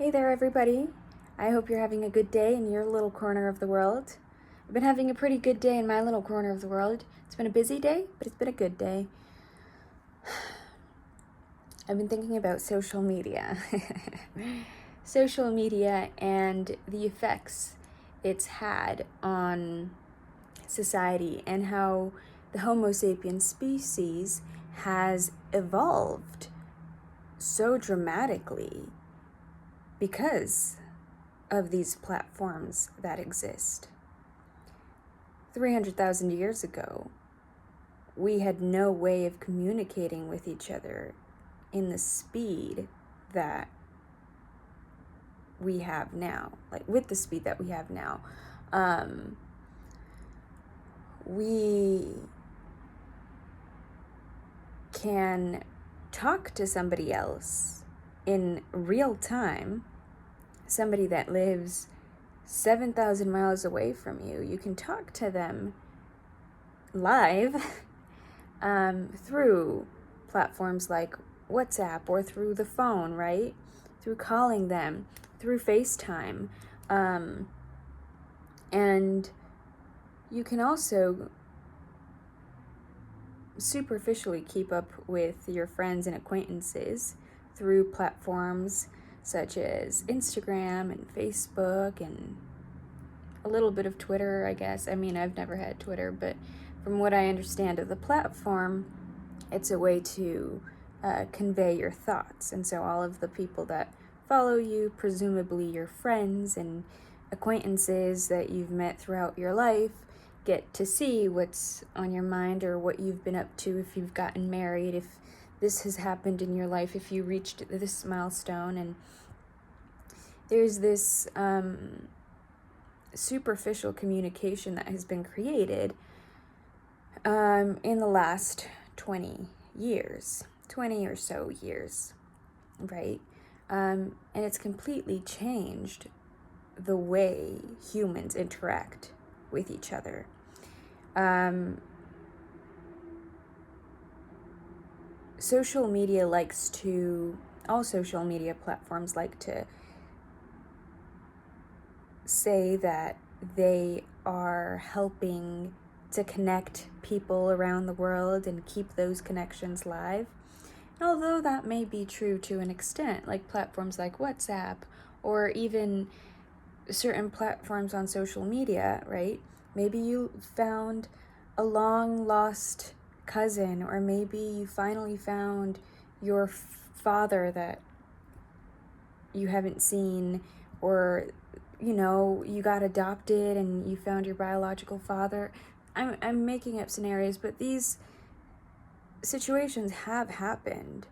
Hey there, everybody. I hope you're having a good day in your little corner of the world. I've been having a pretty good day in my little corner of the world. It's been a busy day, but it's been a good day. I've been thinking about social media. Social media and the effects it's had on society and how the Homo sapiens species has evolved so dramatically because of these platforms that exist. 300,000 years ago, we had no way of communicating with each other in the speed that we have now, like with the speed that we have now. We can talk to somebody else in real time, somebody that lives 7,000 miles away from you. You can talk to them live through platforms like WhatsApp or through the phone, right? Through calling them, through FaceTime. And you can also superficially keep up with your friends and acquaintances through platforms such as Instagram and Facebook and a little bit of Twitter, I guess. I mean, I've never had Twitter, but from what I understand of the platform, it's a way to convey your thoughts. And so all of the people that follow you, presumably your friends and acquaintances that you've met throughout your life, get to see what's on your mind or what you've been up to, if you've gotten married, if this has happened in your life, if you reached this milestone. And there's this superficial communication that has been created in the last 20 or so years, right? And it's completely changed the way humans interact with each other. All social media platforms like to say that they are helping to connect people around the world and keep those connections live. And although that may be true to an extent, like platforms like WhatsApp or even certain platforms on social media, right? Maybe you found a long lost cousin, or maybe you finally found your father that you haven't seen, or you got adopted and you found your biological father. I'm making up scenarios, but these situations have happened,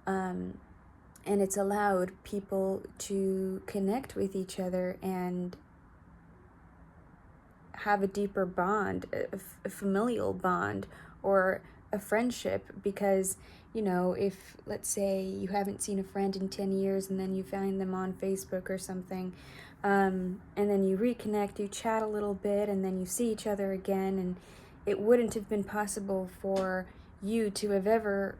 and it's allowed people to connect with each other and have a deeper bond, a familial bond, or a friendship. Because if, let's say, you haven't seen a friend in 10 years and then you find them on Facebook or something, and then you reconnect, you chat a little bit, and then you see each other again, and it wouldn't have been possible for you to have ever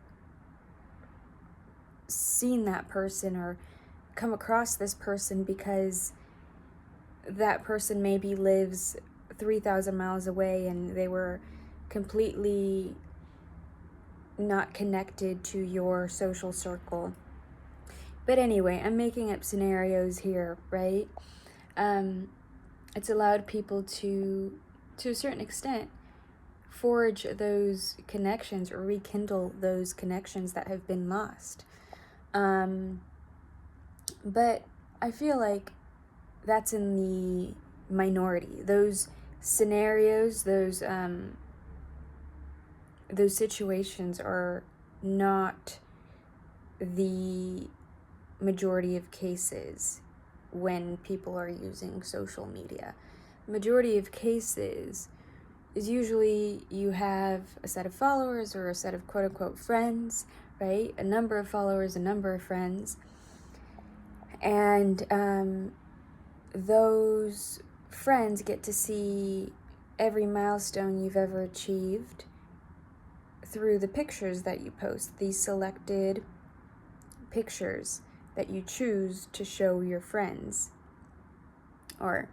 seen that person or come across this person, because that person maybe lives 3,000 miles away and they were completely not connected to your social circle. But anyway, I'm making up scenarios here, right? It's allowed people to a certain extent, forge those connections or rekindle those connections that have been lost. But I feel like that's in the minority. Those scenarios, those situations are not the majority of cases when people are using social media. The majority of cases is usually you have a set of followers or a set of quote-unquote friends, right? A number of followers, a number of friends. And those friends get to see every milestone you've ever achieved through the pictures that you post, these selected pictures that you choose to show your friends or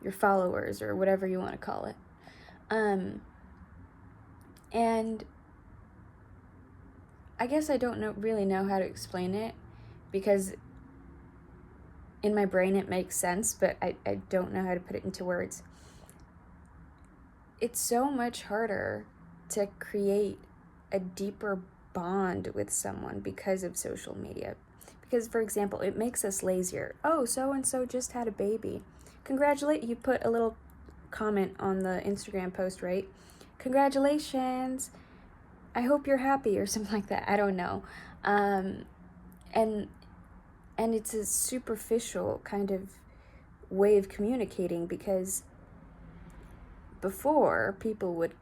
your followers or whatever you want to call it. And I guess I don't really know how to explain it, because in my brain it makes sense, but I don't know how to put it into words. It's so much harder to create a deeper bond with someone because of social media. Because, for example, it makes us lazier. Oh, so-and-so just had a baby. Congratulate, you put a little comment on the Instagram post, right? Congratulations. I hope you're happy, or something like that. I don't know. And it's a superficial kind of way of communicating, because before, people would,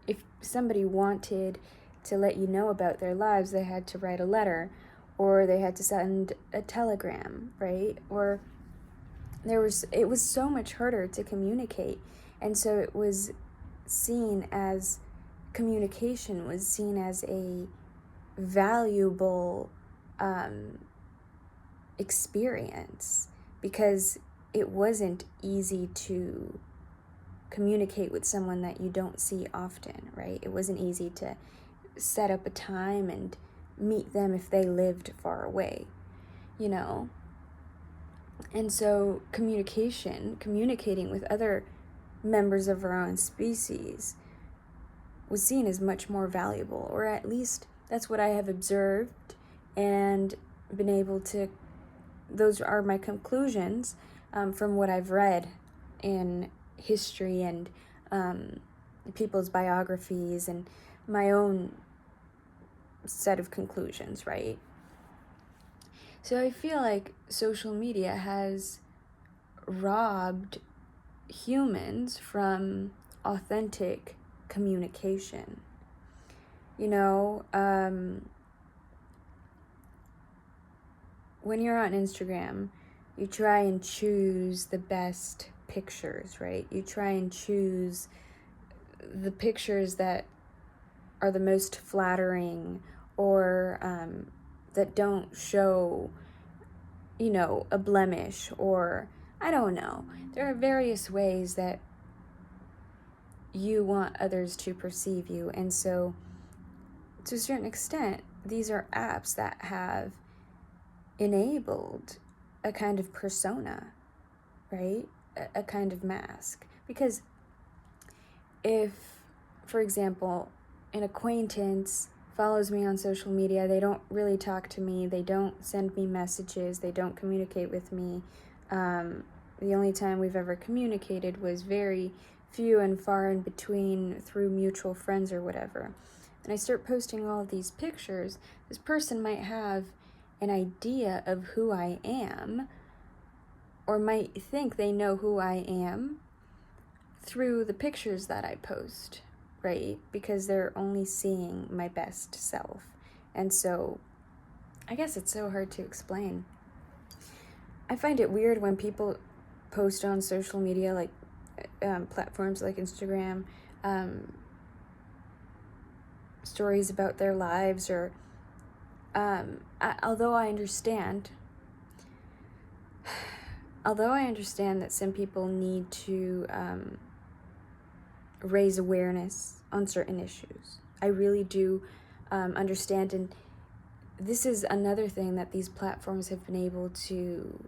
if somebody wanted to let you know about their lives, they had to write a letter, or they had to send a telegram, right? Or it was so much harder to communicate, and so it was seen as, communication was seen as a valuable experience, because it wasn't easy to communicate with someone that you don't see often, right? It wasn't easy to set up a time and meet them if they lived far away, you know? And so communicating with other members of our own species was seen as much more valuable, or at least that's what I have observed and been able to, those are my conclusions from what I've read in history and people's biographies and my own set of conclusions, right? So I feel like social media has robbed humans from authentic communication. You know, when you're on Instagram, you try and choose the best pictures, right? You try and choose the pictures that are the most flattering, or that don't show, you know, a blemish, or I don't know. There are various ways that you want others to perceive you. And so, to a certain extent, these are apps that have enabled a kind of persona, right? A kind of mask. Because if, for example, an acquaintance follows me on social media, they don't really talk to me, they don't send me messages, they don't communicate with me. The only time we've ever communicated was very few and far in between through mutual friends or whatever. And I start posting all of these pictures, this person might have an idea of who I am, or might think they know who I am through the pictures that I post, right? Because they're only seeing my best self. And so, I guess it's so hard to explain. I find it weird when people post on social media, like platforms like Instagram, stories about their lives, or although I understand that some people need to raise awareness on certain issues. I really do understand, and this is another thing that these platforms have been able to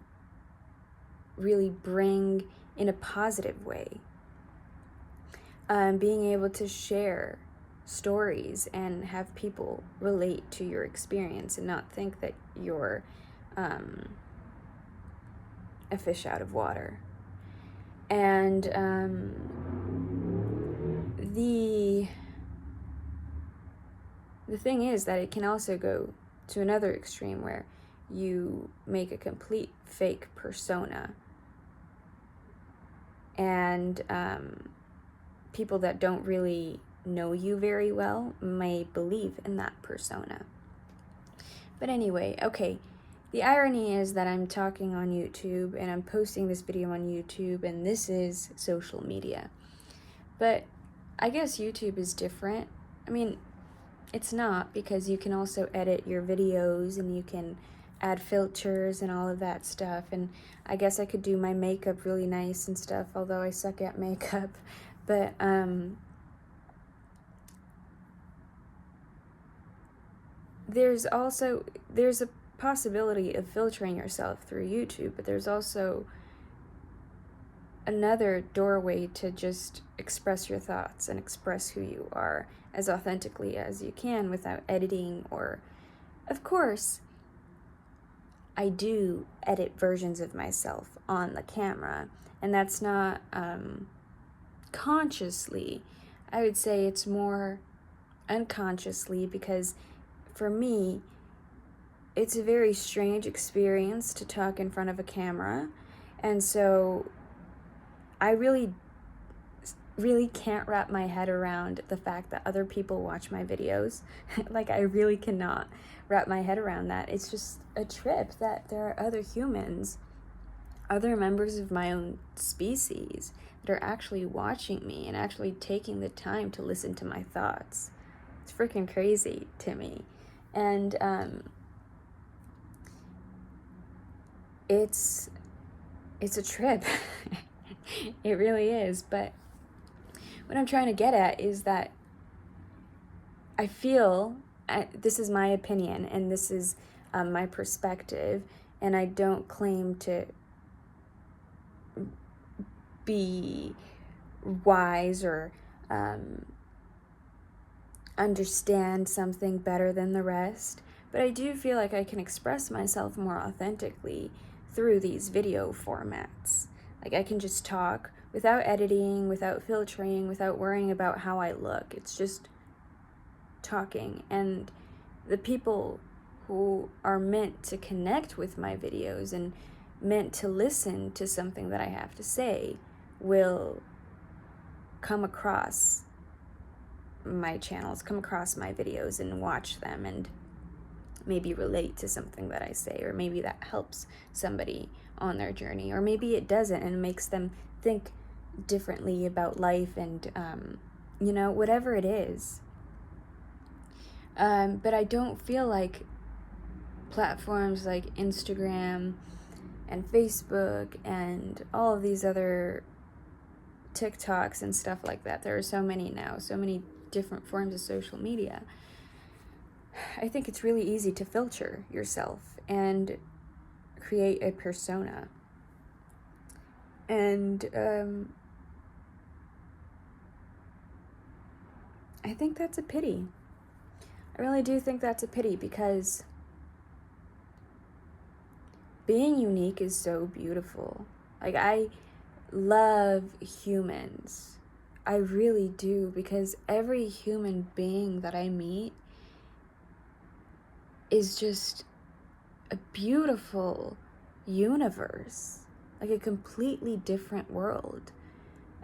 really bring in a positive way. Being able to share stories and have people relate to your experience and not think that you're a fish out of water. And the thing is that it can also go to another extreme, where you make a complete fake persona, and people that don't really know you very well may believe in that persona. But anyway, okay, the irony is that I'm talking on YouTube and I'm posting this video on YouTube, and this is social media. But I guess YouTube is different. I mean, it's not, because you can also edit your videos and you can add filters and all of that stuff. And I guess I could do my makeup really nice and stuff, although I suck at makeup. But there's a possibility of filtering yourself through YouTube, but there's also another doorway to just express your thoughts and express who you are as authentically as you can without editing. Or, of course, I do edit versions of myself on the camera, and that's not consciously. I would say it's more unconsciously, because for me, it's a very strange experience to talk in front of a camera, and so I really can't wrap my head around the fact that other people watch my videos. Like, I really cannot wrap my head around that. It's just a trip that there are other humans, other members of my own species, that are actually watching me and actually taking the time to listen to my thoughts. It's freaking crazy to me. And it's a trip. It really is. But what I'm trying to get at is that I feel, this is my opinion and this is my perspective, and I don't claim to be wise or understand something better than the rest, but I do feel like I can express myself more authentically through these video formats. Like, I can just talk without editing, without filtering, without worrying about how I look. It's just talking. And the people who are meant to connect with my videos and meant to listen to something that I have to say will come across my channels, come across my videos and watch them and maybe relate to something that I say, or maybe that helps somebody on their journey, or maybe it doesn't and makes them think differently about life and whatever it is. But I don't feel like platforms like Instagram and Facebook and all of these other TikToks and stuff like that, there are so many now, so many different forms of social media. I think it's really easy to filter yourself and create a persona. And I think that's a pity. I really do think that's a pity, because being unique is so beautiful. Like, I love humans. I really do, because every human being that I meet is just a beautiful universe, like a completely different world,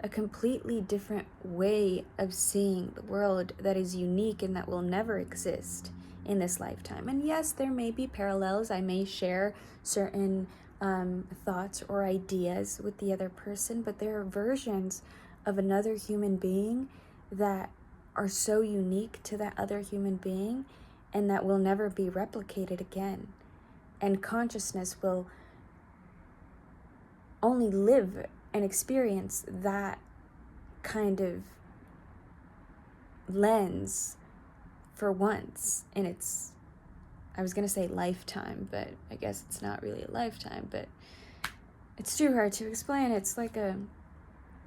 a completely different way of seeing the world that is unique and that will never exist in this lifetime. And yes, there may be parallels. I may share certain thoughts or ideas with the other person, but there are versions of another human being that are so unique to that other human being and that will never be replicated again. And consciousness will only live and experience that kind of lens for once in its, I was going to say lifetime, but I guess it's not really a lifetime, but it's too hard to explain. It's like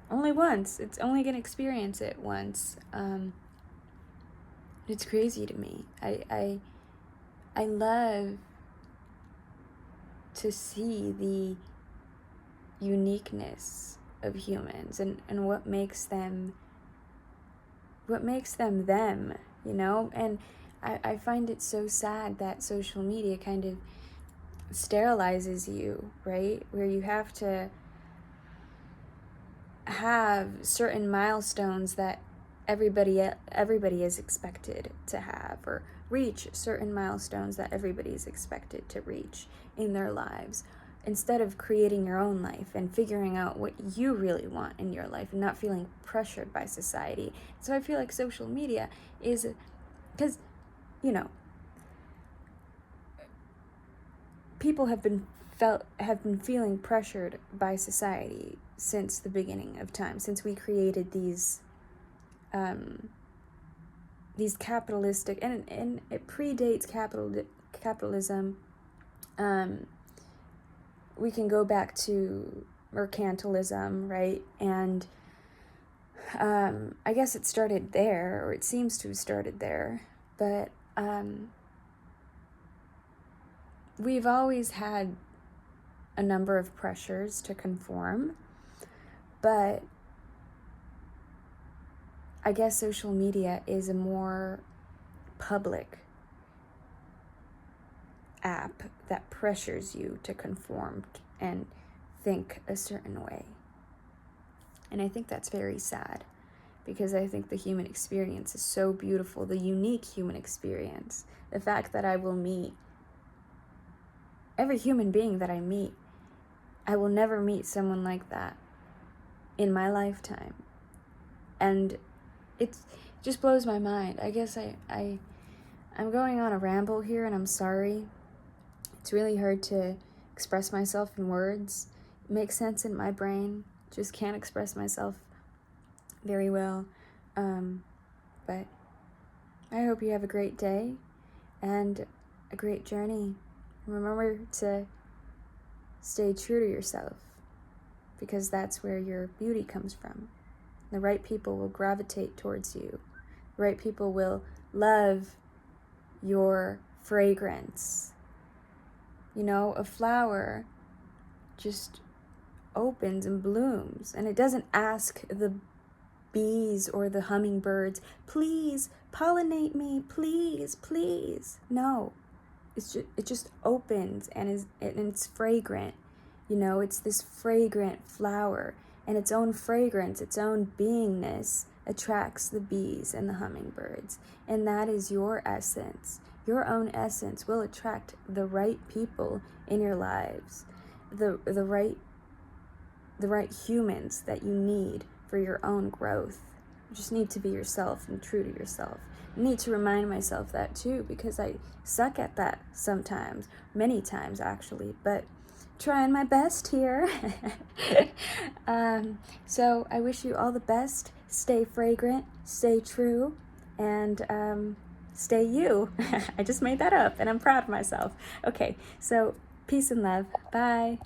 only once. It's only going to experience it once. It's crazy to me. I love to see the uniqueness of humans and what makes them them, and I find it so sad that social media kind of sterilizes you, right? Where you have to have certain milestones that everybody is expected to have, or reach certain milestones that everybody is expected to reach in their lives, instead of creating your own life and figuring out what you really want in your life and not feeling pressured by society. So I feel like social media is, because people have been feeling pressured by society since the beginning of time, since we created these capitalistic, and it predates capitalism. We can go back to mercantilism, right? And I guess it started there, or it seems to have started there, but we've always had a number of pressures to conform, but I guess social media is a more public app that pressures you to conform and think a certain way. And I think that's very sad, because I think the human experience is so beautiful, the unique human experience. The fact that I will meet every human being that I meet, I will never meet someone like that in my lifetime. And it just blows my mind. I guess I'm going on a ramble here, and I'm sorry. It's really hard to express myself in words. It makes sense in my brain. Just can't express myself very well. But I hope you have a great day and a great journey. Remember to stay true to yourself, because that's where your beauty comes from. The right people will gravitate towards you. The right people will love your fragrance. You know, a flower just opens and blooms, and it doesn't ask the bees or the hummingbirds, please pollinate me, please, please. No, it just opens, and it's fragrant. You know, it's this fragrant flower, and its own fragrance, its own beingness attracts the bees and the hummingbirds. And that is your essence. Your own essence will attract the right people in your lives, the right humans that you need for your own growth. You just need to be yourself and true to yourself. I need to remind myself that too, because I suck at that sometimes, many times actually, but trying my best here. So I wish you all the best. Stay fragrant, stay true, and stay you. I just made that up, and I'm proud of myself. Okay, so peace and love. Bye.